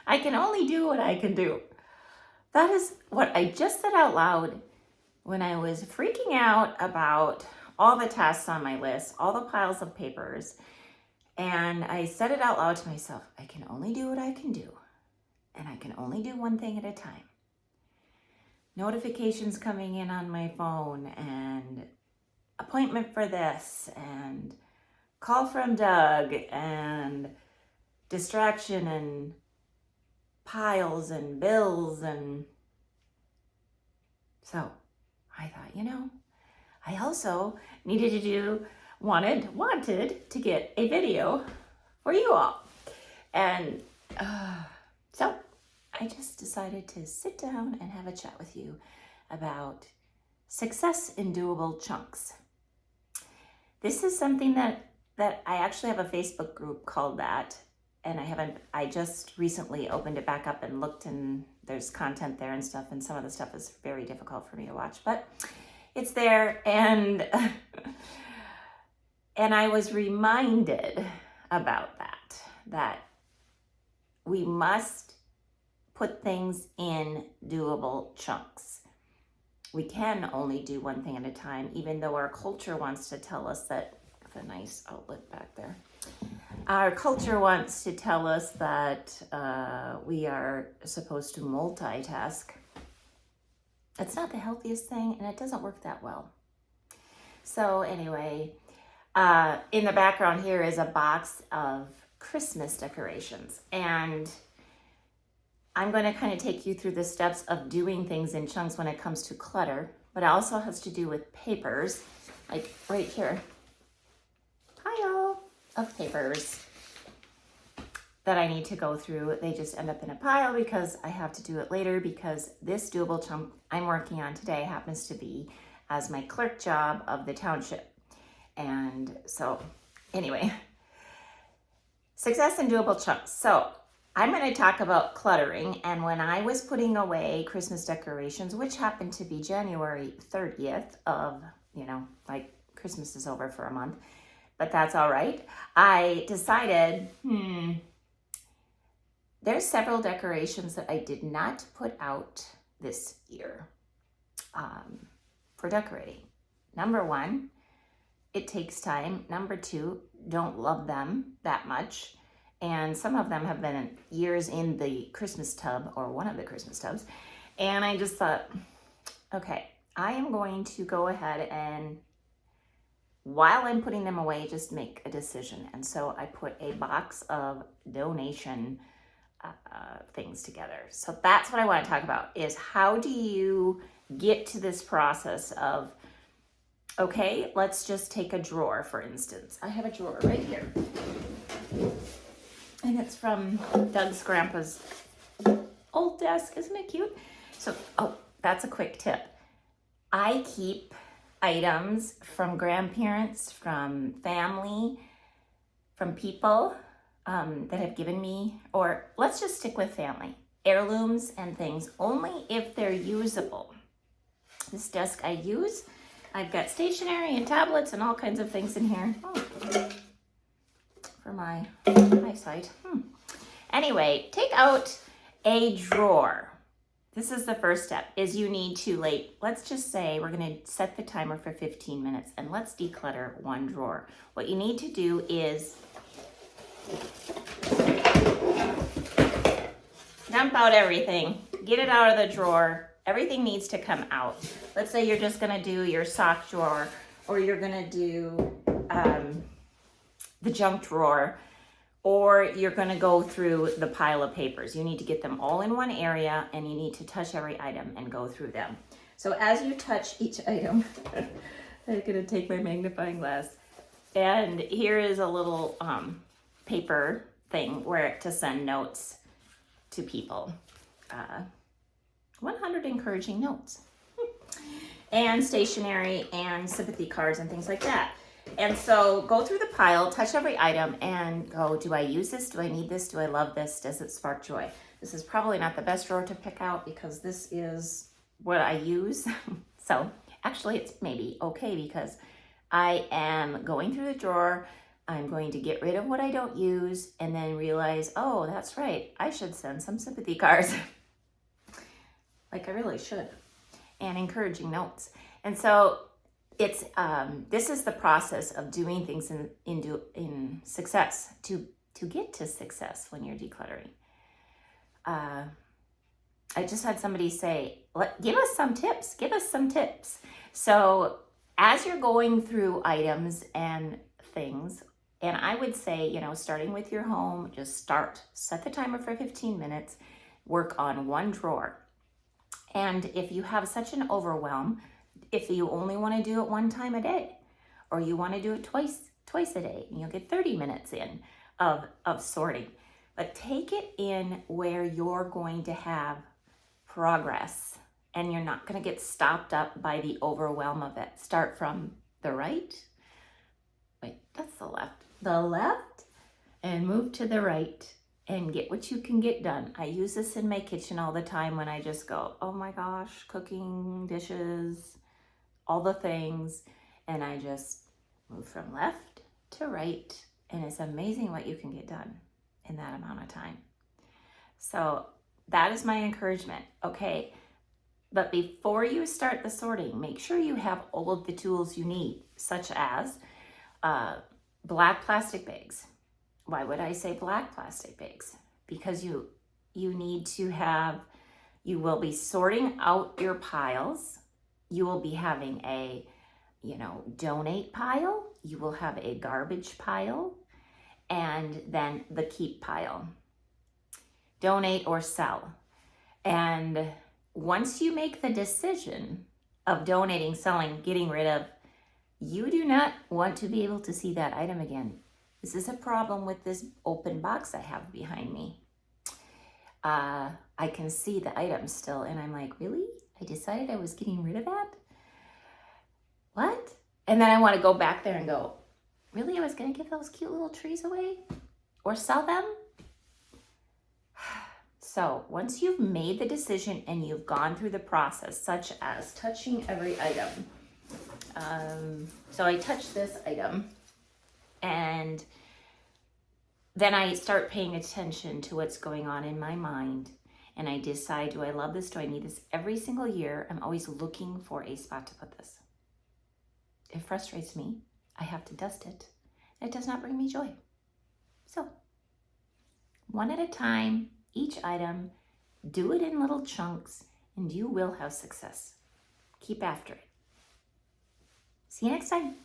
I can only do what I can do. That is what I just said out loud when I was freaking out about all the tasks on my list, all the piles of papers. And I said it out loud to myself, I can only do what I can do. And I can only do one thing at a time. Notifications coming in on my phone, and appointment for this, and call from Doug, and distraction, and piles, and bills, and so I thought, I also needed to wanted to get a video for you all. And so I just decided to sit down and have a chat with you about success in doable chunks. This is something that I actually have a Facebook group called that, and I just recently opened it back up and looked, and there's content there and stuff, and some of the stuff is very difficult for me to watch, but it's there. And and I was reminded about that we must put things in doable chunks. We can only do one thing at a time, even though our culture wants to tell us that. A nice outlet back there. Our culture wants to tell us that we are supposed to multitask. It's not the healthiest thing, and it doesn't work that well. So anyway, in the background here is a box of Christmas decorations, and I'm going to kind of take you through the steps of doing things in chunks when it comes to clutter, but it also has to do with papers, like right here. Pile of papers that I need to go through. They just end up in a pile because I have to do it later, because this doable chunk I'm working on today happens to be as my clerk job of the township. And so anyway, success in doable chunks. So I'm going to talk about cluttering. And when I was putting away Christmas decorations, which happened to be January 30th of, like Christmas is over for a month, but that's all right. I decided, there's several decorations that I did not put out this year for decorating. Number one, it takes time. Number two, don't love them that much. And some of them have been years in the Christmas tub, or one of the Christmas tubs. And I just thought, okay, I am going to go ahead and, while I'm putting them away, just make a decision. And so I put a box of donation things together. So that's what I want to talk about, is how do you get to this process of, okay, let's just take a drawer, for instance. I have a drawer right here. And it's from Doug's grandpa's old desk. Isn't it cute? So, that's a quick tip. I keep items from grandparents, from family, from people that have given me, or let's just stick with family, heirlooms and things, only if they're usable. This desk I use. I've got stationery and tablets and all kinds of things in here. For my eyesight. Anyway, take out a drawer. This is the first step, is you need to, let's just say we're going to set the timer for 15 minutes, and let's declutter one drawer. What you need to do is dump out everything. Get it out of the drawer. Everything needs to come out. Let's say you're just going to do your sock drawer, or you're going to do the junk drawer, or you're going to go through the pile of papers. You need to get them all in one area, and you need to touch every item and go through them. So as you touch each item, I'm going to take my magnifying glass, and here is a little paper thing to send notes to people. 100 encouraging notes. And stationery and sympathy cards and things like that. And so go through the pile, touch every item, and go, do I use this? Do I need this? Do I love this? Does it spark joy? This is probably not the best drawer to pick out, because this is what I use. So actually it's maybe okay, because I am going through the drawer, I'm going to get rid of what I don't use and then realize, oh, that's right, I should send some sympathy cards. Like I really should. And encouraging notes. And so it's this is the process of doing things in success to get to success when you're decluttering. I just had somebody say, give us some tips. Give us some tips. So as you're going through items and things, and I would say, starting with your home, just start. Set the timer for 15 minutes. Work on one drawer. And if you have such an overwhelm, if you only want to do it one time a day, or you want to do it twice a day, and you'll get 30 minutes in of sorting. But take it in where you're going to have progress and you're not going to get stopped up by the overwhelm of it. Start from the right. Wait, that's the left. The left, and move to the right and get what you can get done. I use this in my kitchen all the time when I just go, oh my gosh, cooking, dishes, all the things. And I just move from left to right. And it's amazing what you can get done in that amount of time. So that is my encouragement. Okay. But before you start the sorting, make sure you have all of the tools you need, such as black plastic bags. Why would I say black plastic bags? Because you need to have, you will be sorting out your piles. You will be having a, donate pile. You will have a garbage pile, and then the keep pile. Donate or sell. And once you make the decision of donating, selling, getting rid of, you do not want to be able to see that item again. This is a problem with this open box I have behind me. I can see the item still, and I'm like, really? I decided I was getting rid of that? What? And then I want to go back there and go, really? I was going to give those cute little trees away or sell them? So once you've made the decision and you've gone through the process, such as touching every item. So I touch this item, and then I start paying attention to what's going on in my mind, and I decide, do I love this? Do I need this? Every single year, I'm always looking for a spot to put this. It frustrates me. I have to dust it. It does not bring me joy. So one at a time, each item, do it in little chunks, and you will have success. Keep after it. See you next time.